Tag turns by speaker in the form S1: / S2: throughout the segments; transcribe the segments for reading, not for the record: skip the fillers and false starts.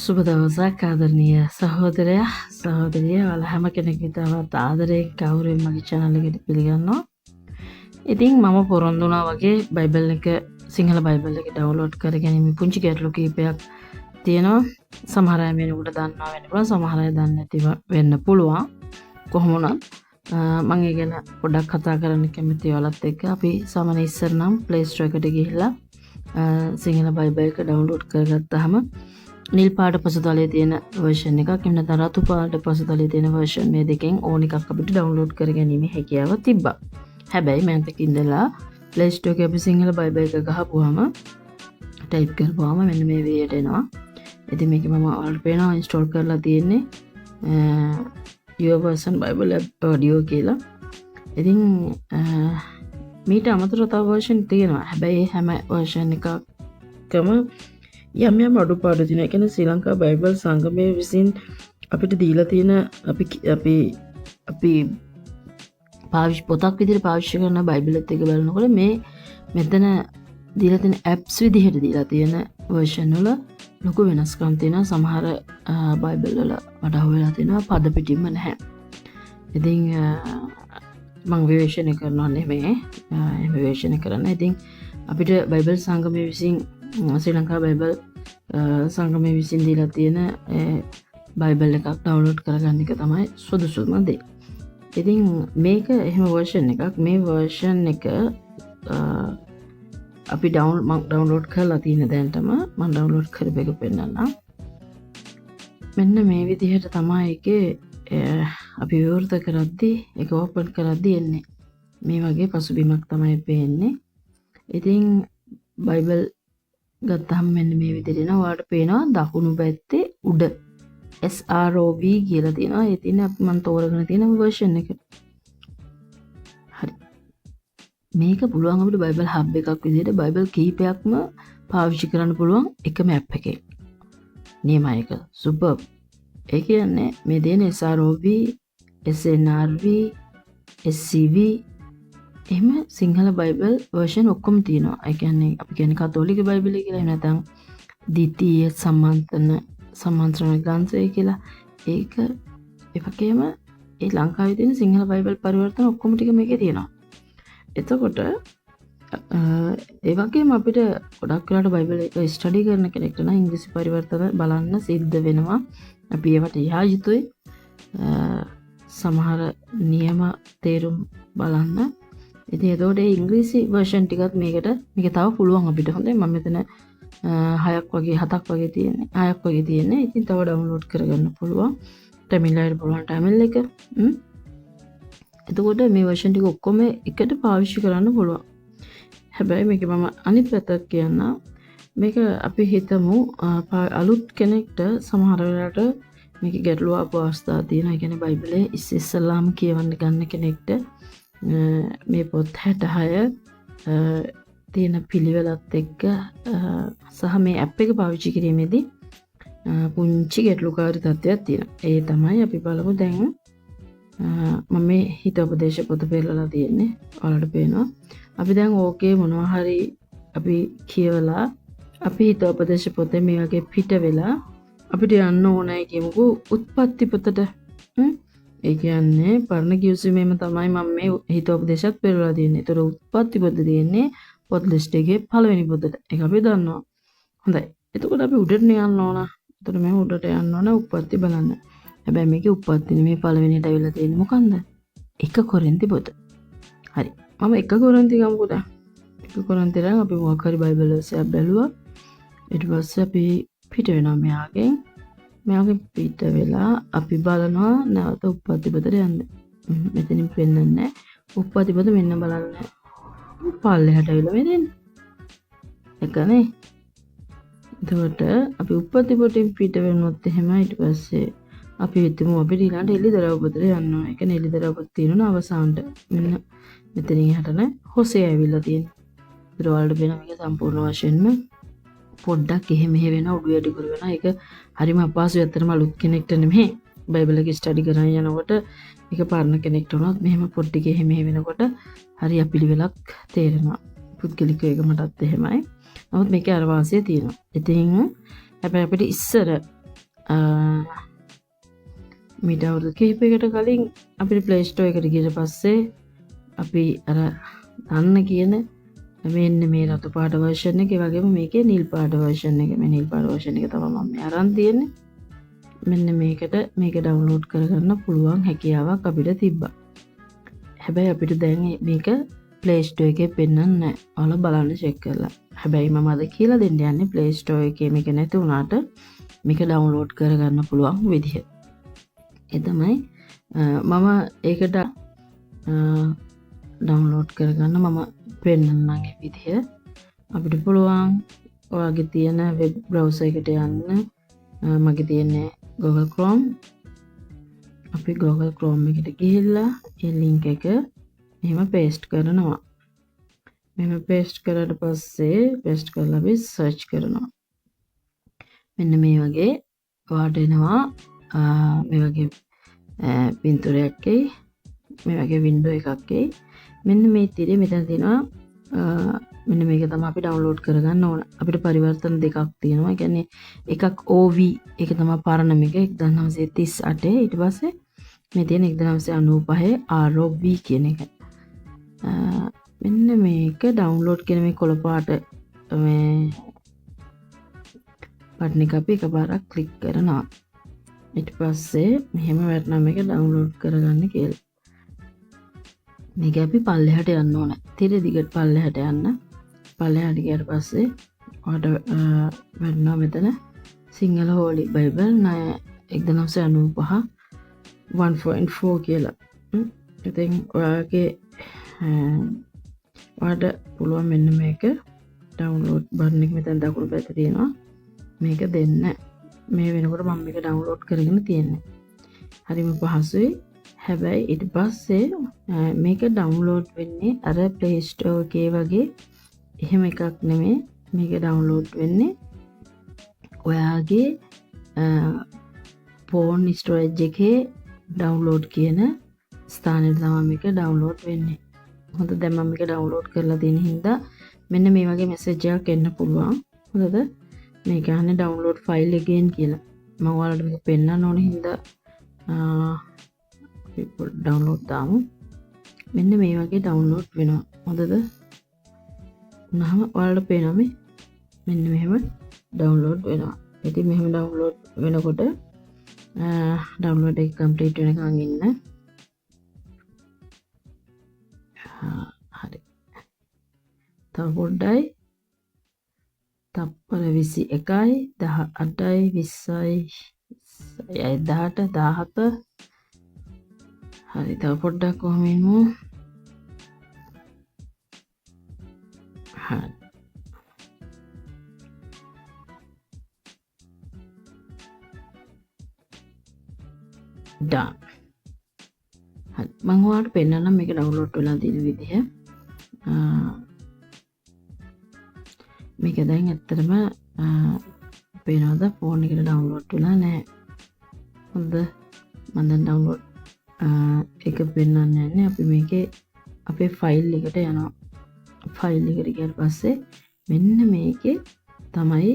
S1: සුබ දවසක් ආදරණීය සහෝදරයා සහෝදරිය ඔයාලා හැම කෙනෙක්ම තවත් ආදරයෙන් කවුරුන් මගේ channel එකට පිළිගන්නවා. ඉතින් මම පොරොන්දු වුණා වගේ බයිබල් එක සිංහල බයිබල් එක ඩවුන්ලෝඩ් කරගෙන පුංචි ගැටලු කීපයක් තියෙනවා. සමහර අය මේකට දන්නවා වෙන්න පුළුවන්, සමහර අය දන්නේ නැතිව වෙන්න පුළුවන්. කොහොම වුණත් මම ඒ ගැන පොඩ්ඩක් කතා කරන්න කැමතියි ඔයාලත් එක්ක. අපි සාමාන්‍ය ඉස්සර නම් Play Store එකට ගිහිල්ලා සිංහල බයිබල් එක ඩවුන්ලෝඩ් කරගත්තාම නිල් පාට පසුතලයේ තියෙන version එකක් එහෙම නැත්නම් රතු පාට පසුතලයේ තියෙන version මේ දෙකෙන් ඕන එකක් අපිට download කරගැනීමේ හැකියාව තිබ්බා. හැබැයි මම ටික ඉඳලා Play Store එකේ අපි සිංහල බයිබල් එක ගහපුවාම type කරපුවාම මෙන්න මේ විදියට එනවා. ඉතින් මේක මම ඔයාලට පේනවා install කරලා තියෙන්නේ your version bible app audio කියලා. ඉතින් මීට අමතරව තව version තියෙනවා. හැබැයි හැම version එකකම යම් යම් අඩුපාඩු තියෙනවා. ඒ කියන්නේ ශ්‍රී ලංකා බයිබල් සංගමයේ විසින් අපිට දීලා තියෙන අපි පාවිච්චි පොතක් විදිහට පාවිච්චි කරන බයිබලෙත් එක බලනකොට මේ මෙතන දීලා තියෙන apps විදිහට දීලා තියෙන version වල ලොකු වෙනස්කම් තියෙනවා. සමහර බයිබල් වල මට අහුවෙලා තියෙනවා පද පිටින්ම නැහැ. ඉතින් මම විවේචනය කරනවා නෙමෙයි. එහෙම විවේචනය කරන්න. ඉතින් අපිට බයිබල් සංගමයේ විසින් ශ්‍රී ලංකා බයිබල් සංගමයේ විසින් දීලා තියෙන බයිබල් එකක් ඩවුන්ලෝඩ් කරගන්න එක තමයි සුදුසුම දේ. ඉතින් මේක එහෙම version එකක්. මේ version එක අපි ඩවුන්ලෝඩ් කරලා තියෙන දැනටම මම ඩවුන්ලෝඩ් කරපු එක පෙන්නන්නම්. මෙන්න මේ විදිහට තමයි ඒකේ අපි විවෘත කරද්දී ඒක ඕපන් කරද්දී එන්නේ. මේ වගේ පසුබිමක් තමයි පේන්නේ. ඉතින් බයිබල් ගත්තාම මෙන්න මේ විදිහට එනවා. ඔයාලට පේනවා දකුණු පැත්තේ උඩ SROV කියලා තියෙනවා. ඒ තියෙන මම තෝරගෙන තියෙන version එක. හරි. මේක පුළුවන් අපිට බයිබල් හබ් එකක් විදිහට බයිබල් කීපයක්ම පාවිච්චි කරන්න පුළුවන් එකම app එකේ. නියමයි ඒක. superb. ඒ කියන්නේ මේ දෙන SROV, SNRV, SCV එහෙම සිංහල බයිබල් version ඔක්කොම තියෙනවා. ඒ කියන්නේ අපි කියන්නේ කතෝලික බයිබලය කියලා. එහෙම නැත්නම් ද්විතීය සම්මන්ත්‍රණ ග්‍රන්ථය කියලා. ඒක ඒ වගේම ඒ ලංකාවේ තියෙන සිංහල බයිබල් පරිවර්තන ඔක්කොම ටික මේකේ තියෙනවා. එතකොට ඒ වගේම අපිට ගොඩක් වෙලාවට බයිබල් එක ස්ටඩි කරන කෙනෙක්ට නම් ඉංග්‍රීසි පරිවර්තන බලන්න සිද්ධ වෙනවා. අපි ඒවට යා යුතුයි. සමහර නියම තේරුම් බලන්න. ඉතින් එතකොට ඒ ඉංග්‍රීසි version ටිකත් මේක තව පුළුවන් අපිට. හොඳයි මම මෙතන 7ක් වගේ තියෙන්නේ. ඉතින් තව download කරගන්න පුළුවන්. tamil එකේ පුළුවන් tamil එක. එතකොට මේ version ටික ඔක්කොම එකට පාවිච්චි කරන්න පුළුවන්. හැබැයි මේක මම අනිත් පැත්තක් කියන්න. මේක අපි හිතමු අලුත් කෙනෙක්ට සමහර වෙලාවට මේක ගැටලුව ආපු අවස්ථා තියෙනවා. ඒ කියන්නේ බයිබලයේ ඉස්සෙල්ලාම කියවන්න ගන්න කෙනෙක්ට මේ පොත් 66 තියෙන පිළිවෙලත් එක්ක සහ මේ ඇප් එක පාවිච්චි කිරීමේදී පුංචි ගැටලුකාරී තත්ත්වයක් තියෙනවා. ඒ තමයි අපි බලමු දැන් මම මේ හිත උපදේශ පොත පෙරලලා තියෙන්නේ. ඔයාලට පේනවා. අපි දැන් ඕකේ මොනවා හරි අපි කියවලා අපි හිත උපදේශ පොතේ මේ වගේ පිට වෙලා අපිට යන්න ඕනයි කියමුකෝ උත්පත්ති පොතට. ඒ කියන්නේ පරණ කියුසීමේම තමයි මම මේ හිතෝපදේශයක් පෙරලා තියෙන්නේ. ඒතර උත්පත්ති පොත තියෙන්නේ පොත් ලිස්ට් එකේ පළවෙනි පොතට. ඒක අපි දන්නවා. හොඳයි. එතකොට අපි උඩට යන්න ඕන. එතකොට මම උඩට යන්න ඕන උත්පත්ති බලන්න. හැබැයි මේකේ උත්පත්ති නෙමෙයි පළවෙනියට අවිලා තියෙන්නේ මොකන්ද? 1 කොරින්ති පොත. හරි. මම 1 කොරින්ති ගමුකෝ දැන්. 1 කොරින්තියෙන් අපි මොකක් හරි බයිබල් වර්ෂයක් බැලුවා. ඊට පස්සේ අපි පිට වෙනවා මෙයාගෙන්. මෙයාගෙන් පිට වෙලා අපි බලනවා නැවත උප්පත්ති පොතට යන්න. මෙතනින් පෙන්නන්නේ උප්පත්ති පොත මෙන්න බලන්න. පල්ලෙහාට ඇවිල්ලා මේ දෙන්නේ. එකනේ. එතකොට අපි උප්පත්ති පොතෙන් පිට වෙනොත් එහෙම ඊට පස්සේ අපි හිතමු අපිට ඊළඟට එළිදරව් පොතට යන්න ඕන. ඒ කියන්නේ එළිදරව් පොත තියෙනවා අවසානට. මෙන්න මෙතනින් එහාටන හොසේ ඇවිල්ලා තියෙනවා. ඒතර වලට වෙන මේක සම්පූර්ණ වශයෙන්ම පොඩ්ඩක් එහෙ මෙහෙ වෙන උඩු යටි කර වෙනවා. ඒක හරිම අපහසුයි. ඇත්තටම අලුත් කෙනෙක්ට නෙමෙයි. බයිබල් එක ස්ටඩි කරගෙන යනකොට ඒක පරණ කෙනෙක්ට උනත් මෙහෙම පොඩ්ඩක් එහෙ මෙහෙ වෙනකොට හරි අපිලිවෙලක් තේරෙනවා. පුද්ගලිකව ඒක මටත් එහෙමයි. නමුත් මේකේ අර වාසිය තියෙනවා. ඉතින් හැබැයි අපිට ඉස්සර මීට අවුරුදු කිහිපයකට කලින් අපිට ප්ලේ ස්ටෝර් එකට ගියට පස්සේ අපි අර දන්න කියන මෙන්න මේ රතු පාට වර්ෂන් එක, ඒ වගේම මේකේ නිල් පාට වර්ෂන් එක, මේ නිල් පාට වර්ෂන් එක තමයි මම මේ අරන් තියෙන්නේ. මෙන්න මේක ඩවුන්ලෝඩ් කරගන්න පුළුවන් හැකියාවක් අපිට තිබ්බා. හැබැයි අපිට දැන් මේක ප්ලේ ස්ටෝර් එකේ පෙන්වන්නේ නැහැ. ඔයාලා බලන්න චෙක් කරලා. හැබැයි මම අද කියලා දෙන්න යන්නේ ප්ලේ ස්ටෝර් එකේ මේක නැති වුණාට මේක ඩවුන්ලෝඩ් කරගන්න පුළුවන් විදිහ. ඒ තමයි මම ඒකට ඩවුන්ලෝඩ් කරගන්න මම පෙන්වන්නම් ඒ විදිහ. අපිට පුළුවන් ඔයාගේ තියෙන වෙබ් බ්‍රවුසර් එකට යන්න. මගේ තියෙන්නේ Google Chrome. අපි Google Chrome එකට ගිහිල්ලා ඒ link එක මෙහෙම paste කරනවා. මෙහෙම paste කරලා පස්සේ paste කරලා අපි search කරනවා. මෙන්න මේ වගේ ඔයාට එනවා මේ වගේ පින්තූරයක් එයි. මේ වගේ window එකක් එයි. මෙන්න මේ ඉතිරිය මෙතන තියෙනවා. මෙන්න මේක තමයි අපි ඩවුන්ලෝඩ් කරගන්න ඕන. අපිට පරිවර්තන දෙකක් තියෙනවා. ඒ කියන්නේ එකක් OV ඒක තමයි පරණ මේක 1938. ඊට පස්සේ මේ තියෙන 1995 ROV කියන එක. මෙන්න මේක ඩවුන්ලෝඩ් කියන මේ කොළ පාට මේ බටන් එක අපි එකපාරක් ක්ලික් කරනවා. ඊට පස්සේ මෙහෙම වැටෙනවා මේක ඩවුන්ලෝඩ් කරගන්න කියලා. මේක අපි පල්ලෙහාට යන්න ඕන. තිර දිගට පල්ලෙහාට යන්න. පල්ලෙහාට ගියාට පස්සේ ඔයාලට වැටෙනවා මෙතන සිංහල හෝලි බයිබල් 1995 1.4 කියලා. ඉතින් ඔයාගේ ඔයාලට පුළුවන් මෙන්න මේක ඩවුන්ලෝඩ් බටන් එක මෙතන දකුණු පැත්තේ තියෙනවා. මේක දෙන්න. මේ වෙනකොට මම මේක ඩවුන්ලෝඩ් කරගෙන තියෙන්නේ. හරිම පහසුයි. හැබැයි ඊට පස්සේ මේක ඩවුන්ලෝඩ් වෙන්නේ අර Play Store එකේ වගේ එහෙම එකක් නෙමෙයි. මේක ඩවුන්ලෝඩ් වෙන්නේ ඔයාගේ ෆෝන් ස්ටෝරේජ් එකේ ඩවුන්ලෝඩ් කියන ස්ථානෙට තමයි මේක ඩවුන්ලෝඩ් වෙන්නේ. හොඳ දැන් මම මේක ඩවුන්ලෝඩ් කරලා තියෙන හින්දා මෙන්න මේ වගේ මැසේජ් එකක් එන්න පුළුවන්. හොඳද? මේක අහන්නේ ඩවුන්ලෝඩ් ෆයිල් again කියලා. මම ඔයාලට මේක පෙන්නන්න ඕන හින්දා ඩවුන්ලෝඩ් දාමු. මෙන්න මේ වගේ ඩවුන්ලෝඩ් වෙනවා. හොඳද? උනහම ඔයාලට පේනවා මේ මෙන්න මෙහෙම ඩවුන්ලෝඩ් වෙනවා. ඉතින් මෙහෙම ඩවුන්ලෝඩ් වෙනකොට ඩවුන්ලෝඩ් එක කම්ප්ලීට් වෙනකන් ඉන්න. හරි. තව පොඩ්ඩයි. තප්පර 21යි 18යි 20යි 18 17 හරි. තව පොඩ්ඩක් කොහොම ඉමු. හරි. done. හරි. මම ඔයාලට පෙන්නන්නම් මේක ඩවුන්ලෝඩ් වෙලා තියෙන විදිහ. මේක දැන් ඇත්තටම පේනවද ෆෝන් එකට ඩවුන්ලෝඩ් වෙලා නැහැ. හොඳ. මම දැන් ඩවුන්ලෝඩ් එක පෙන්නන්න යන්නේ. අපි මේකේ අපේ ෆයිල් එකට යනවා. ෆයිල් එකට ගියාට පස්සේ මෙන්න මේකේ තමයි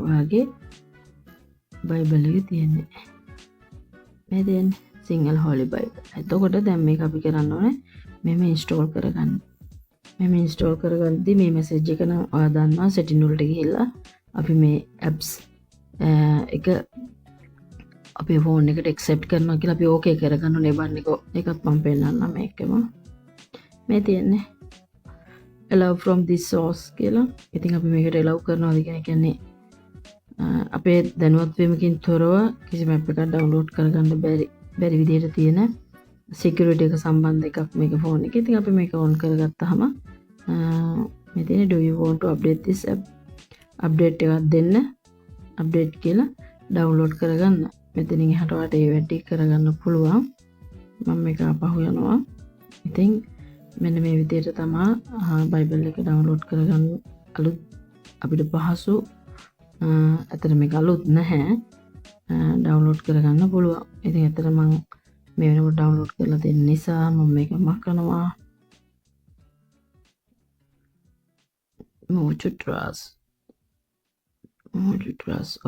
S1: ඔයාගේ බයිබල් එක තියෙන්නේ. මේ දෙන්නේ සිංහල හෝලි බයිබල්. එතකොට දැන් මේක අපි කරන්න ඕනේ මෙහෙම ඉන්ස්ටෝල් කරගන්න. මෙහෙම ඉන්ස්ටෝල් කරගද්දි මේ මැසේජ් එක නම් ඔයා දන්නවා සෙටින් වලට ගිහිල්ලා අපි මේ ඇප්ස් එක අපේ ෆෝන් එකට accept කරනවා කියලා අපි ඕකේ කරගන්න ඕනේ බටන් එක. ඒකත් මම පෙන්නන්නම් මේකම. මේ තියෙන්නේ allow from this source කියලා. ඉතින් අපි මේකට allow කරනවාද කියන්නේ අපේ දැනුවත් වීමකින් තොරව කිසිම app එකක් download කරගන්න බැරි විදිහට තියෙන security එක සම්බන්ධ එකක් මේක ෆෝන් එකේ. ඉතින් අපි මේක on කරගත්තාම මේ තියෙන do you want to update this app update එකක් දෙන්න update කියලා download කරගන්න. මෙතනින් එහාට ඔයාලට ඒ වැඩි කරගන්න පුළුවන්. මම මේක අපහු යනවා. ඉතින් මෙන්න මේ විදිහට තමයි බයිබල් එක ඩවුන්ලෝඩ් කරගන්න අලුත් අපිට පහසු අතන මේක අලුත් නැහැ ඩවුන්ලෝඩ් කරගන්න පුළුවන්. ඉතින් ඇත්තට මම මේ වෙනකොට ඩවුන්ලෝඩ් කරලා දෙන්න නිසා මම මේක මකනවා. move to trust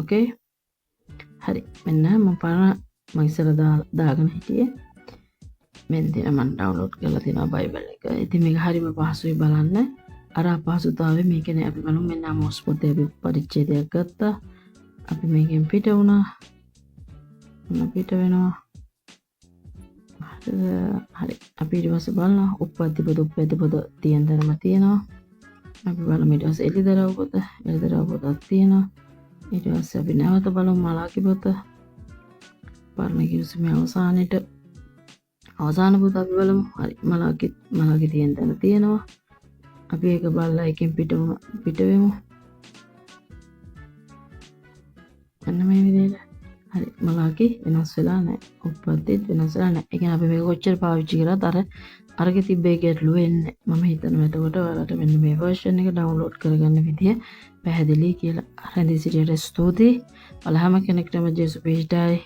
S1: okay. හරි මෙන්න මම පරණ මම ඉස්සර දාගෙන හිටියේ මෙන්න මම ඩවුන්ලෝඩ් කරලා තියෙනවා බයිබල් එක. ඉතින් මේක හරිම පහසුයි බලන්න. අර අපහසුතාවය මේකනේ අපි බලමු මෙන්න ආමෝස් පොතේ අපි පරිච්ඡේදයක් ගත්තා. අපි මේකෙන් පිට වුණා. මොන පිට වෙනවා. හරි අපි ඊට පස්සේ බලනවා උප්පත්ති පොත තියෙන තැනම තියෙනවා. අපි බලමු ඊට පස්සේ එළිදරව් පොතක් තියෙනවා. ඊට පස්සේ අපි නැවත බලමු මලාකි පොත. පරණ කිවිසුමේ අවසාන පොත අපි බලමු. හරි මලාකි තියෙන තැන තියෙනවා. අපි ඒක බලලා එකෙන් පිට වෙමු. අන්න මේ විදිහට. හරි මලාකි වෙනස් වෙලා නැහැ. උප්පත්තිත් වෙනස් වෙලා නැහැ. ඒ කියන්නේ අපි මේක කොච්චර පාවිච්චි කරත් අරගේ තිබ්බේ ගැටලුව එන්නේ. මම හිතනවා එතකොට ඔයාලට මෙන්න මේ version එක download කරගන්න විදිය පැහැදිලි කියලා. රැඳී සිටියට ස්තුතියි. ඔයාලා හැම කෙනෙක්ටම ජේසුස් පිහිටයි.